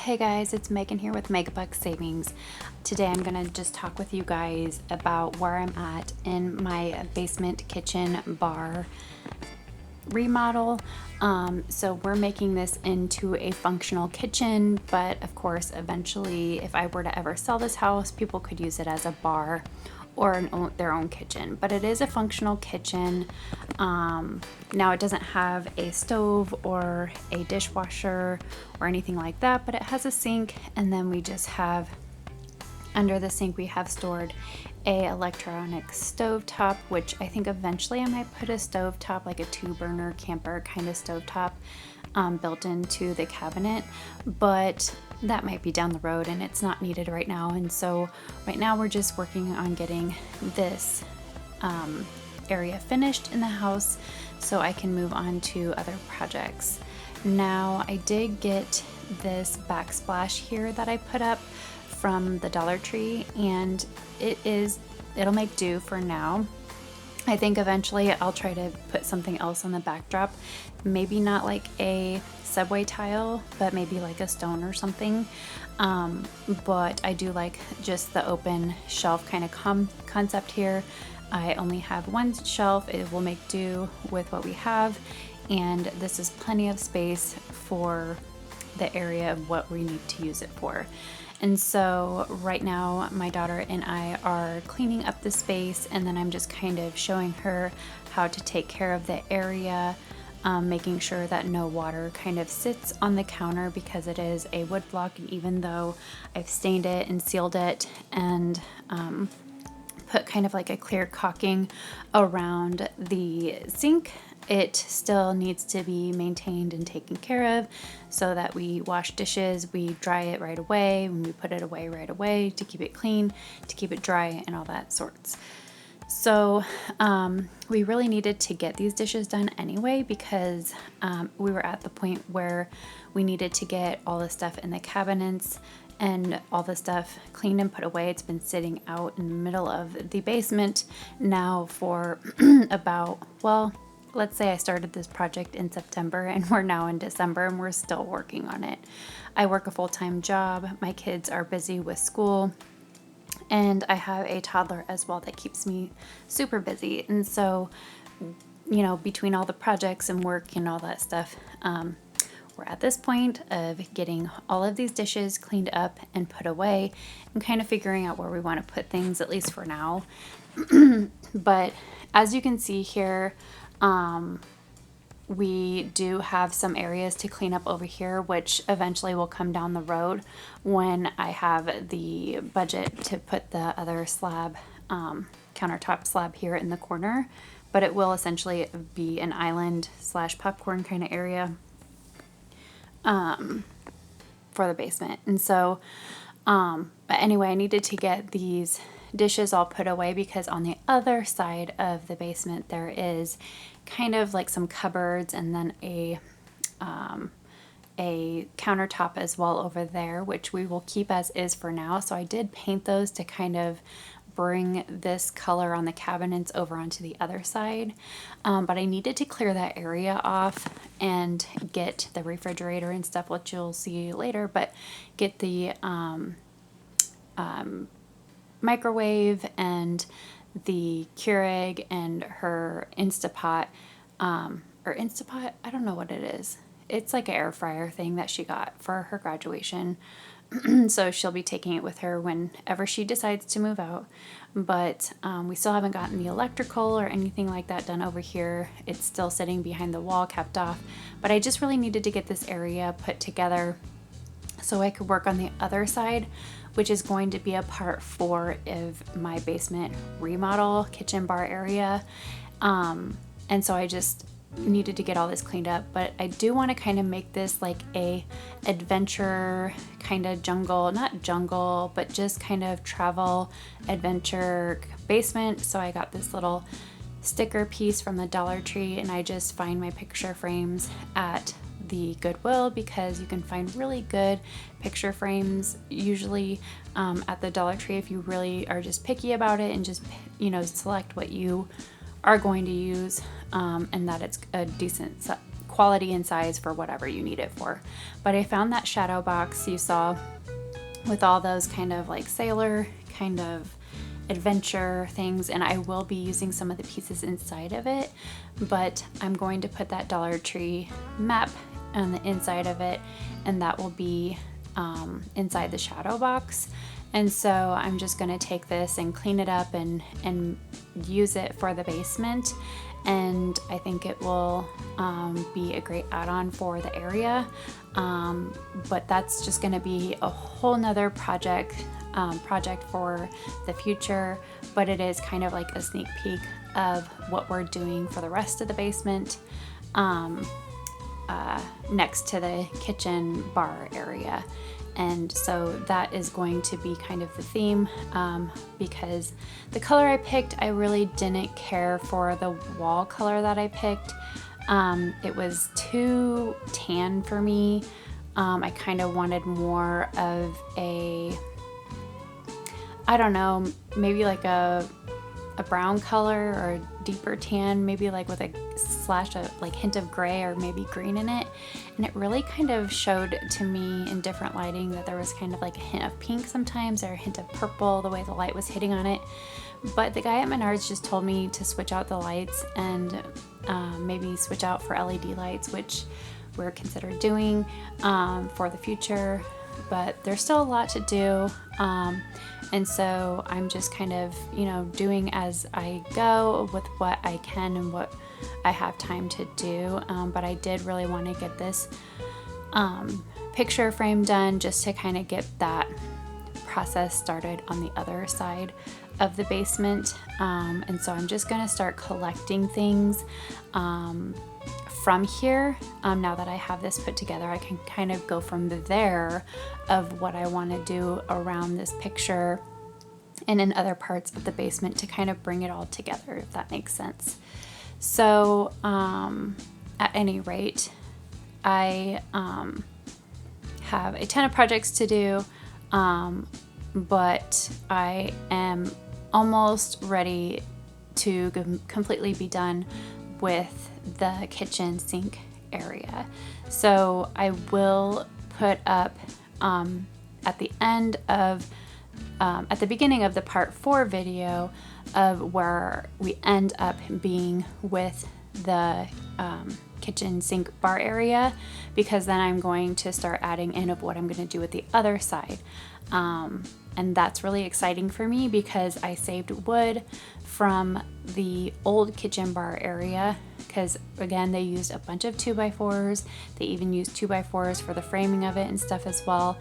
Hey guys, it's Megan here with Megabucksavingz. Today I'm going to just talk with you guys about where I'm at in my basement kitchen bar remodel. So we're making this into a functional kitchen, but of course eventually if I were to ever sell this house, people could use it as a bar or their own kitchen, but it is a functional kitchen. Now it doesn't have a stove or a dishwasher or anything like that, but it has a sink, and then we just have under the sink we have stored a electronic stove top, which I think eventually I might put a stove top, like a 2-burner camper kind of stove top, built into the cabinet, but that might be down the road and it's not needed right now. And so right now we're just working on getting this area finished in the house so I can move on to other projects. Now I did get this backsplash here that I put up from the Dollar Tree, and it'll make do for now. I think eventually I'll try to put something else on the backdrop, maybe not like a subway tile, but maybe like a stone or something. But I do like just the open shelf kind of concept here. I only have one shelf. It will make do with what we have, and this is plenty of space for the area of what we need to use it for. And so right now my daughter and I are cleaning up the space, and then I'm just kind of showing her how to take care of the area, making sure that no water kind of sits on the counter because it is a wood block, and even though I've stained it and sealed it and put kind of like a clear caulking around the sink, it still needs to be maintained and taken care of so that we wash dishes, we dry it right away, and we put it away right away to keep it clean, to keep it dry, and all that sorts. So we really needed to get these dishes done anyway because we were at the point where we needed to get all the stuff in the cabinets and all the stuff cleaned and put away. It's been sitting out in the middle of the basement now for about, well, let's say I started this project in September and we're now in December and we're still working on it. I work a full-time job. My kids are busy with school, and I have a toddler as well that keeps me super busy. And so, you know, between all the projects and work and all that stuff, we're at this point of getting all of these dishes cleaned up and put away and kind of figuring out where we want to put things, at least for now. But as you can see here, we do have some areas to clean up over here, which eventually will come down the road when I have the budget to put the other slab, countertop slab here in the corner. But it will essentially be an island / popcorn kind of area for the basement. And so, but anyway, I needed to get these dishes all put away because on the other side of the basement there is kind of like some cupboards and then a countertop as well over there, which we will keep as is for now. So I did paint those to kind of bring this color on the cabinets over onto the other side, but I needed to clear that area off and get the refrigerator and stuff, which you'll see later, but get the microwave and the Keurig and her Instapot, I don't know what it is. It's like an air fryer thing that she got for her graduation. So she'll be taking it with her whenever she decides to move out. But we still haven't gotten the electrical or anything like that done over here. It's still sitting behind the wall, capped off. But I just really needed to get this area put together so I could work on the other side, which is going to be a part 4 of my basement remodel kitchen bar area. And so I just needed to get all this cleaned up, but I do want to kind of make this like a adventure kind of jungle, not jungle, but just kind of travel adventure basement. So I got this little sticker piece from the Dollar Tree, and I just find my picture frames at the Goodwill because you can find really good picture frames usually at the Dollar Tree if you really are just picky about it and just, you know, select what you are going to use, and that it's a decent quality and size for whatever you need it for. But I found that shadow box you saw with all those kind of like sailor kind of adventure things, and I will be using some of the pieces inside of it, but I'm going to put that Dollar Tree map on the inside of it, and that will be inside the shadow box. And so I'm just going to take this and clean it up and use it for the basement, and I think it will be a great add-on for the area. But that's just going to be a whole nother project for the future, but it is kind of like a sneak peek of what we're doing for the rest of the basement next to the kitchen bar area. And so that is going to be kind of the theme, because the color I picked, I really didn't care for the wall color that I picked. It was too tan for me. I kind of wanted more of a, I don't know, maybe like a brown color or a deeper tan, maybe like with a slash of like hint of gray or maybe green in it. And it really kind of showed to me in different lighting that there was kind of like a hint of pink sometimes, or a hint of purple, the way the light was hitting on it. But the guy at Menards just told me to switch out the lights and maybe switch out for LED lights, which we're considered doing for the future. But there's still a lot to do, and so I'm just kind of, you know, doing as I go with what I can and what I have time to do. But I did really want to get this picture frame done just to kind of get that process started on the other side of the basement. And so I'm just going to start collecting things from here. Now that I have this put together, I can kind of go from there of what I want to do around this picture and in other parts of the basement to kind of bring it all together, if that makes sense. So at any rate, I have a ton of projects to do, but I am almost ready to completely be done with the kitchen sink area. So I will put up at the end of at the beginning of the part 4 video of where we end up being with the kitchen sink bar area, because then I'm going to start adding in of what I'm going to do with the other side. And that's really exciting for me because I saved wood from the old kitchen bar area, because again, they used a bunch of 2x4s. They even used 2x4s for the framing of it and stuff as well.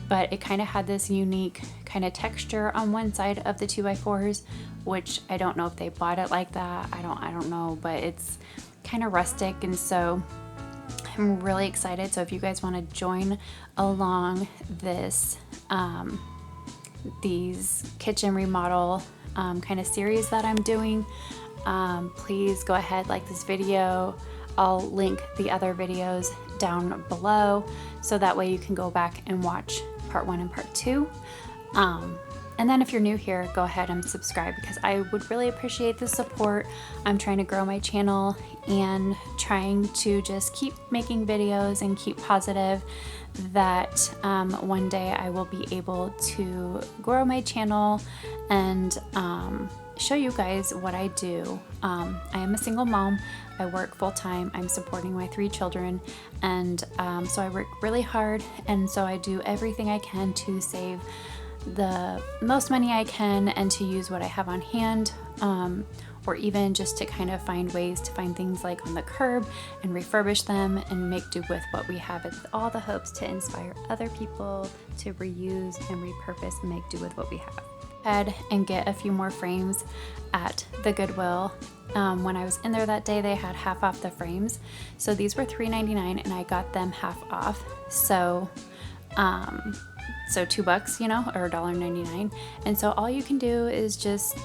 But it kind of had this unique kind of texture on one side of the 2x4s, which I don't know if they bought it like that. I don't know, but it's kind of rustic, and so I'm really excited. So if you guys want to join along this these kitchen remodel kind of series that I'm doing, please go ahead, like this video. I'll link the other videos down below, so that way you can go back and watch part 1 and part 2. And then if you're new here, go ahead and subscribe, because I would really appreciate the support. I'm trying to grow my channel and trying to just keep making videos and keep positive that one day I will be able to grow my channel and show you guys what I do. I am a single mom. I work full-time. I'm supporting my 3 children, and so I work really hard, and so I do everything I can to save the most money I can and to use what I have on hand, or even just to kind of find ways to find things like on the curb and refurbish them and make do with what we have, with all the hopes to inspire other people to reuse and repurpose and make do with what we have. Head and get a few more frames at the Goodwill. When I was in there that day, they had half off the frames, so these were $3.99 and I got them half off. So $2, you know, or $1.99. And so all you can do is just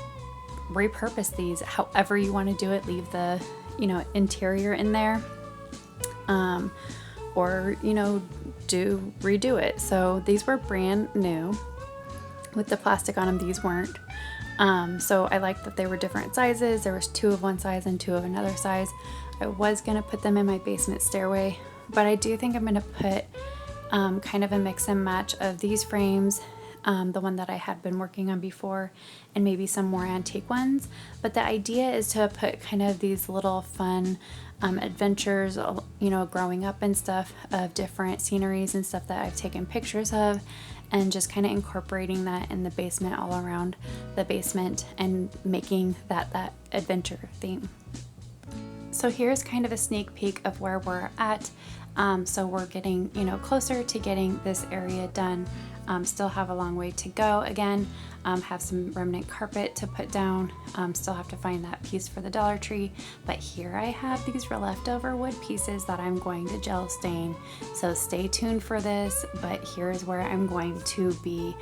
repurpose these however you want to do it. Leave the, you know, interior in there, or, you know, redo it. So these were brand new with the plastic on them. These weren't. So I liked that they were different sizes. There was 2 of one size and 2 of another size. I was gonna put them in my basement stairway, but I do think I'm gonna put kind of a mix and match of these frames, the one that I had been working on before, and maybe some more antique ones. But the idea is to put kind of these little fun adventures, you know, growing up and stuff, of different sceneries and stuff that I've taken pictures of, and just kind of incorporating that in the basement, all around the basement, and making that adventure theme. So here's kind of a sneak peek of where we're at. So we're getting, you know, closer to getting this area done. Still have a long way to go. Again, have some remnant carpet to put down. Still have to find that piece for the Dollar Tree. But here I have these leftover wood pieces that I'm going to gel stain. So stay tuned for this, but here's where I'm going to be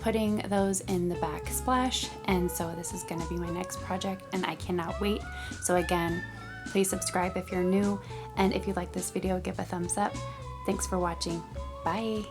putting those in the backsplash. And so this is going to be my next project, and I cannot wait. So again, please subscribe if you're new, and if you like this video, give a thumbs up. Thanks for watching. Bye.